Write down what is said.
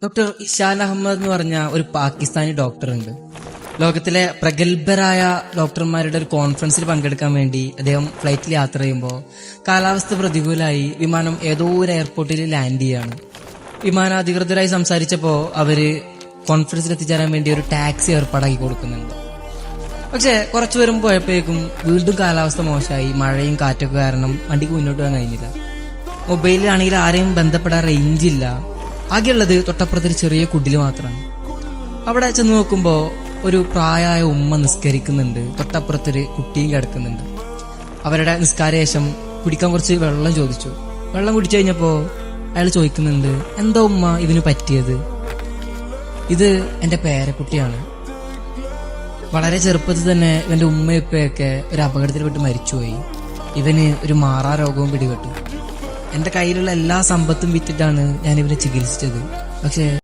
Doctor Ishan Ahmed എന്ന് പറഞ്ഞ ഒരു പാകിസ്ഥാനി ഡോക്ടർ ഉണ്ട്. ലോകത്തിലെ പ്രഗത്ഭരായ ഡോക്ടർമാരുടെ ഒരു കോൺഫറൻസിൽ പങ്കെടുക്കാൻ വേണ്ടി അദ്ദേഹം ഫ്ലൈറ്റിൽ യാത്ര ചെയ്യുമ്പോൾ കാലാവസ്ഥ പ്രതികൂലമായി വിമാനം ഏതോ ഒരു എയർപോർട്ടിൽ ലാൻഡ് ചെയ്യാണ്. വിമാനാധികൃതരായി സംസാരിച്ചപ്പോൾ അവര് കോൺഫറൻസിൽ എത്തിച്ചേരാൻ വേണ്ടി ഒരു ടാക്സി ഏർപ്പാടാക്കി കൊടുക്കുന്നുണ്ട്. പക്ഷെ കുറച്ചു വരും പോയപ്പോഴേക്കും വീണ്ടും കാലാവസ്ഥ മോശമായി, മഴയും കാറ്റൊക്കെ കാരണം വണ്ടിക്ക് മുന്നോട്ട് പോകാൻ കഴിഞ്ഞില്ല. മൊബൈലിലാണെങ്കിൽ ആരെയും ബന്ധപ്പെടാൻ റേഞ്ച് ഇല്ല. ആകെയുള്ളത് തൊട്ടപ്പുറത്തൊരു ചെറിയ കുടില് മാത്രമാണ്. അവിടെ ചെന്ന് നോക്കുമ്പോൾ ഒരു പ്രായമായ ഉമ്മ നിസ്കരിക്കുന്നുണ്ട്, തൊട്ടപ്പുറത്തൊരു കുട്ടിയും കിടക്കുന്നുണ്ട്. അവരുടെ നിസ്കാരശേഷം കുടിക്കാൻ കുറച്ച് വെള്ളം ചോദിച്ചു. വെള്ളം കുടിച്ചു കഴിഞ്ഞപ്പോൾ അയാൾ ചോദിക്കുന്നുണ്ട്, എന്താ ഉമ്മ ഇവന് പറ്റിയത്? ഇത് എന്റെ പേരക്കുട്ടിയാണ്. വളരെ ചെറുപ്പത്തിൽ തന്നെ ഇവന്റെ ഉമ്മയപ്പൊക്കെ ഒരു അപകടത്തിൽപ്പെട്ട് മരിച്ചുപോയി. ഇവന് ഒരു മാറാ രോഗവും പിടിപെട്ടു. എന്റെ കയ്യിലുള്ള എല്ലാ സമ്പത്തും വിറ്റിട്ടാണ് ഞാൻ ഇവനെ ചികിത്സിച്ചത്. പക്ഷെ